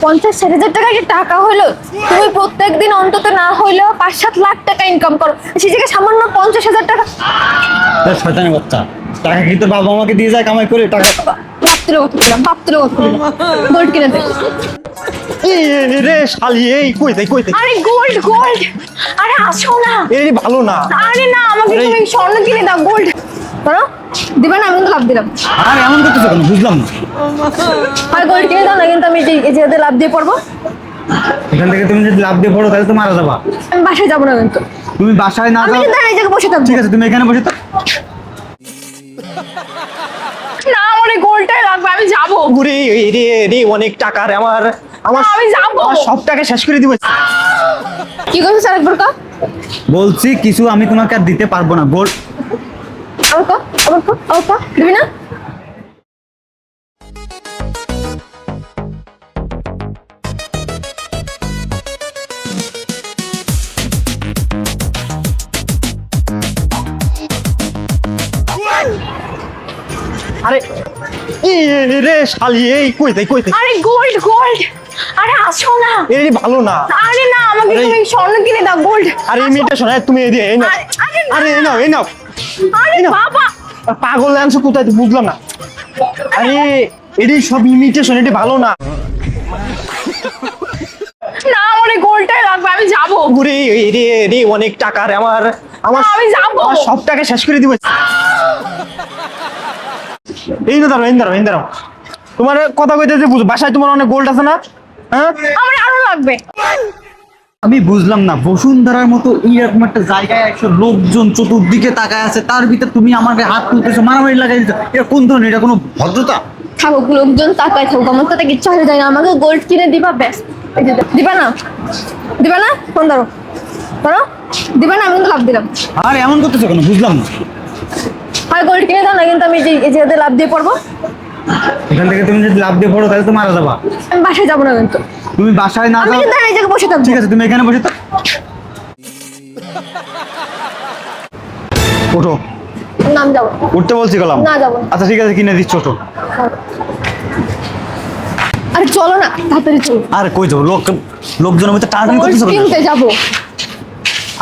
50-60 হাজার টাকা কি টাকা হলো? তুমি প্রত্যেকদিন অন্তত না হইলেও 5-7 লাখ টাকা ইনকাম করো, সেই জায়গায় সামান্য 50,000 টাকা। শয়তানের বাচ্চা, টাকা কি তোর বাবা আমাকে দিয়ে যায় কামাই করে টাকা? বাপ্তুরে কথা বললাম, বাপ্তুরে কথা বললাম। গোল্ড কিনে দে। রে শালি, এই কইতে আরে গোল্ড গোল্ড, আরে আসো না। এই ভালো না। আরে না, আমাকে তুমি স্বর্ণ কিনে দাও, গোল্ড করো। দিবা না? আমি কিন্তু লাভ দিলাম। আর এমন করতেছো কেন বুঝলাম না। আর গোল্ড কিনে দাও না, কিন্তু আমি এই যে লাভ দিয়ে পড়বো। এখান থেকে তুমি যদি লাভ দিয়ে পড়ো তাহলে তো মারা যাবা। আমি বাসায় যাবো না কিন্তু। তুমি বাসায় না আমি যাও, কিন্তু এই জায়গায় বসে থাকবো। ঠিক আছে তুমি এখানে বসে থাকো। না, আমার গোল্ডটাই লাগবে, আমি যাবো। ঘুরে রে অনেক টাকা রে আমার আমি যাবো। আমার সব টাকা শেষ করে দিব। কি করছিস আরেকবার কা? বলছি কিছু আমি তোমাকে আর দিতে পারবো না। গোল্ড আবার কা দিবি না? আরে রে শালি, এই কইতে আরে গোল্ড গোল্ড, আরে আসো না। এই ভালো না। আরে না, আমাকে তুমি স্বর্ণ কিনে দাও, গোল্ড। আরে এই মেয়েটা শোনা, তুমি এই দিয়ে এই নাও। আরে এই নাও এই নাও। আরে বাবা, আর পাগল আনছো কোথায় তো বুঝলাম না। আরে এটি সব ইমিটেশন, এটি ভালো না। না, আমার গোল্ডটাই লাগবে, আমি যাবো। ঘুরে রে অনেক টাকা রে আমার আমি যাবো। আমার সব টাকা শেষ করে দিব। এই না দাঁড়াও তোমার কথা কইতে যে বুঝো, বাসায় তোমার অনেক গোল্ড আছে না? হ্যাঁ, আমার আরো লাগবে। আমি বুঝলাম না, বসুন্ধরার মতো এরকম একটা জায়গায় একশো লোকজন চতুর্দিকে তাকায় আছে, তার ভিতরে তুমি আমাকে হাত তুলতেছো, মারামারি লাগাই দিচ্ছ। এটা কোন ধরনের, এটা কোনো ভদ্রতা? থাকুক লোকজন তাকায় থাকুক, আমার তো কিচ্ছু হয়ে যায় না। আমাকে গোল্ড কিনে দিবা, ব্যাস। এই যে দিবা না? দিবা না? ফোন ধরো ধরো। দিবা না? আমি কিন্তু লাভ দিলাম। আর এমন করতেছো কেন বুঝলাম না। আর গোল্ড কিনে দাও না, কিন্তু আমি এই যে লাভ দিয়ে পড়বো। এখান থেকে তুমি যদি লাভ দিয়ে পড়ো তাহলে তো মারা যাবা। আমি বাসায় যাবো না কিন্তু। তুমি বাসায় না আমি যাও, কিন্তু এই জায়গায় বসে থাকবো। ঠিক আছে তুমি এখানে বসে থাকো। ওঠো। নাম যাবো। উঠতে বলছি গেলাম। না, যাবো না। আচ্ছা ঠিক আছে, কিনে দিচ্ছ, ওঠো। আরে চলো না, তাড়াতাড়ি চলো। আর কই যাবো, লোকজনের মধ্যে টানাটানি গোল্ড করতেছো কেন? কিনতে যাবো।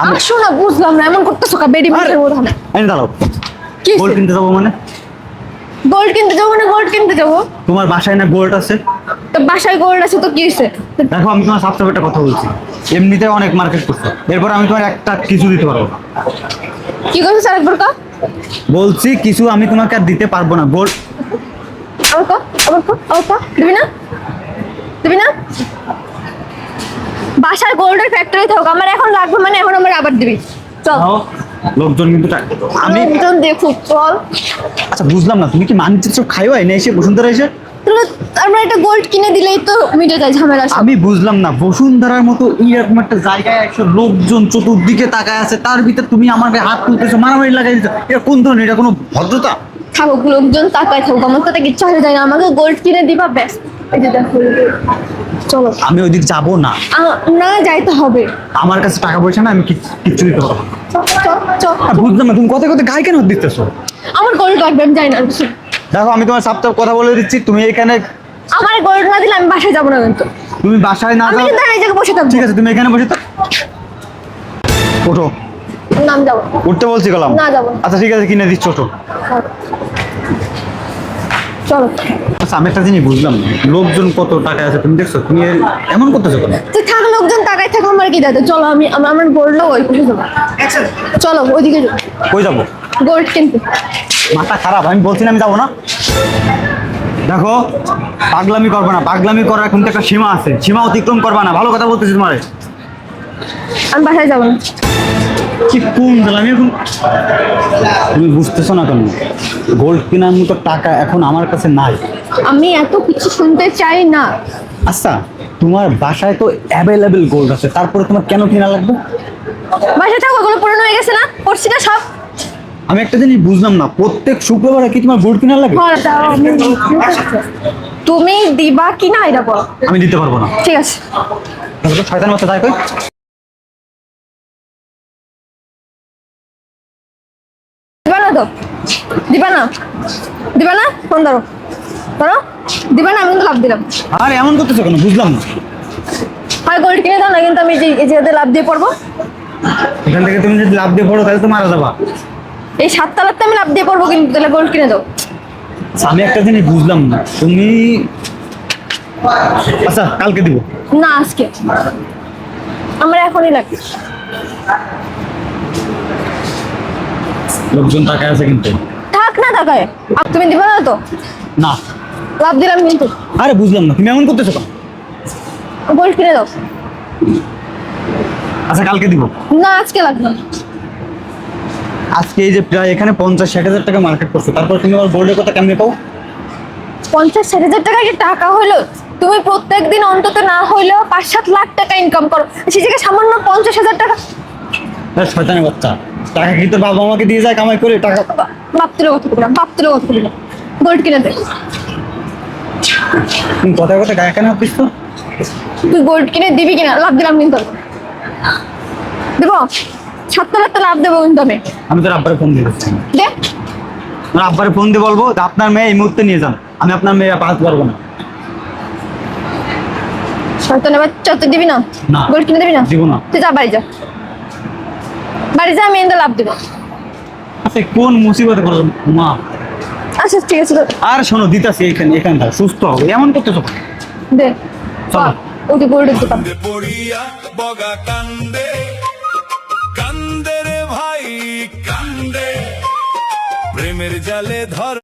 আমি আসো না, বুঝলাম না, এমন করতেছো কা? বেডি মাছের মতো না। এই দাঁড়াও, কি গোল্ড কিনতে যাবো মানে? গোল্ড কিনতে যাবো না? গোল্ড কিনতে যাবো তোমার বাসায় না গোল্ড আছে? তো বাসায় গোল্ড আছে তো কি হয়েছে? দেখো আমি তোমার সাবস্ক্রাইব একটা কথা বলছি, এমনিতে অনেক মার্কেট করছো, এরপর আমি তোমার একটা কিছু দিতে পারবো না। কি করছিস আরেকবার কা? বলছি কিছু আমি তোমাকে আর দিতে পারবো না। গোল্ড আবার কা দিবি না? দিবি না? বাসায় গোল্ডের ফ্যাক্টরি থাকুক, আমার এখন লাগবে মানে এখন আমার আবার দিবি। চল। লোকজন কিন্তু আমি লোকজন দেখুক, চল। আচ্ছা বুঝলাম না, তুমি কি মানচিত্র সব খাইও না এসে বসুন্ধরা এসে? আমরা একটা গোল্ড কিনে দিলেই তো মিটে যায় ঝামেলা সব। আমি বুঝলাম না, বসুন্ধরার মতো এরকম একটা জায়গায় একশো লোকজন চতুর্দিকে তাকায় আছে, তার ভিতরে তুমি আমাকে হাত তুলতেছো, মারামারি লাগাই দিচ্ছ। এটা কোন ধরনের, এটা কোনো ভদ্রতা? থাকুক লোকজন তাকায় থাকুক, আমার তো কিচ্ছু হয়ে যায় না। আমাকে গোল্ড কিনে দিবা, ব্যাস। এই যে দেখো, চলো। আমি ওইদিক যাবো না, না যাইতে হবে। আমার কাছে টাকা পয়সা না, আমি কিচ্ছু দিতে পারবো না। চল চল চল। আর বুঝলাম না, তুমি কথা গায়ে কেন হাত দিতেছো? আমার গোল্ড লাগবে, আমি যাই না। দেখো আমি তোমার সাপ্তাহ কথা বলে দিচ্ছি, তুমি এখানে আমার গোল্ড না দিলে আমি বাসায় যাবো না কিন্তু। তুমি বাসায় না আমি যাও, কিন্তু এই জায়গায় বসে থাকবো। ঠিক আছে তুমি এখানে বসে থাকো। ওঠো। নাম যাবো। উঠতে বলছি গেলাম। না, যাবো না। আচ্ছা ঠিক আছে, কিনে দিচ্ছ, ওঠো। চলো। আচ্ছা আমি একটা জিনিস বুঝলাম না, লোকজন কত টাকা আছে তুমি দেখছো, তুমি এমন করতেছো কেন? তুই থাক, লোকজন তাকায় থাকো, আমার কি দাদা। চলো, আমার গোল্ড ওই বসে যাবো। চলো ওইদিকে যাবো, কই যাবো? গোল্ড কিনতে। মাথা খারাপ, আমি বলছি না আমি যাবো না। দেখো পাগলামি করবে না, পাগলামি করার কিন্তু একটা সীমা আছে, সীমা অতিক্রম করবা না। ভালো কথা বলতেছি তোমার। আমি বাসায় যাবো না। কি কোন আমি এখন, তুমি বুঝতেছো না কেন? গোল্ড কেনার মতো টাকা এখন আমার কাছে নাই। আমি এত কিছু শুনতে চাই না। আচ্ছা তোমার বাসায় তো অ্যাভেলেবেল গোল্ড আছে, তারপরে তোমার কেন কেনা লাগবে? বাসায় থাকো, ওগুলো পুরনো হয়ে গেছে না, পড়ছি না সব। আমি একটা জিনিস বুঝলাম না, প্রত্যেক শুক্রবারে কি তোমার গোল্ড কেনা লাগে? তুমি দিবা কি না এটা বল। আমি দিতে পারবো না। ঠিক আছে। শয়তান বাচ্চা, তাই কই? দিবা না তো? দিবা না? দিবা না? ফোন ধরো ধরো, দিবা না? আমি কিন্তু লাভ দিলাম। আর এমন করতেছো কেন বুঝলাম না। হয় গোল্ড কিনে দাও না, কিন্তু আমি এই জায়গাতে লাভ দিয়ে পড়বো। এখান থেকে তুমি যদি লাভ দিয়ে পড়ো তাহলে তো মারা যাবা। এই 7 তলাতে আমি লাভ দিয়ে পড়বো, কিন্তু তাহলে গোল্ড কিনে দাও। আমি একটা জিনিস বুঝলাম না, তুমি আচ্ছা কালকে দিব। না, আজকে আমার এখনই লাগবে। লোকজন তাকায় আছে কিন্তু। থাক না টাকায়, আর তুমি দিবা না তো? না লাভ দিলাম কিন্তু। আরে বুঝলাম না, তুমি এমন করতেছো কেন? গোল্ড কিনে দাও। আচ্ছা কালকে দিব। না, আজকে লাগবে। আজকে এই যে প্রায় এখানে 50-60 হাজার টাকা মার্কেট করছো, তারপর তুমি আমার গোল্ডের কথা কেমনে পাও? 50-60 হাজার টাকা কি টাকা হইলো? তুমি প্রত্যেকদিন অন্তত না হইলেও 5-7 লাখ টাকা ইনকাম করো, সে জায়গায় সামান্য 50,000 টাকা। শয়তানের বাচ্চা, টাকা কি তোর বাবা আমাকে দিয়ে যায় কামাই করে টাকা? বাপ তুলে কথা বললাম, বাপ তুলে কথা বললাম। গোল্ড কিনে দে। তুমি কথায় কথায় গায়ে কেন হাঁপিস তো? তুই গোল্ড কিনে দিবি কিনা? লাভ দিলাম কিন্তু। দেবো 7 লাখ লাভ দেবো কিন্তু আমি। আমি তোর আব্বারে ফোন দিয়ে দিচ্ছি। দে। আমার আব্বারে ফোন দিয়ে বলবো যে আপনার মেয়ে এই মুহূর্তে নিয়ে যান, আমি আপনার মেয়ে পাঠাতে পারবো না। শয়তানের বাচ্চা, তুই দিবি না? না। গোল্ড কিনে দিবি না? দিব না। তুই যা, বাড়ি যা। বাড়ি যা, আমি এনে লাভ দেবো। আচ্ছা কোন মুসিবতে করো মা? আচ্ছা ঠিক আছে, আর শোনো দিতাছি, এখানটা সুস্থ হবে, এমন করতেছো কেন? দে। চলো। ওকে গোল্ডের দোকান। পড়িয়া বগা কান্দে কান্দে রে ভাই কান্দে প্রেমের জালে ধর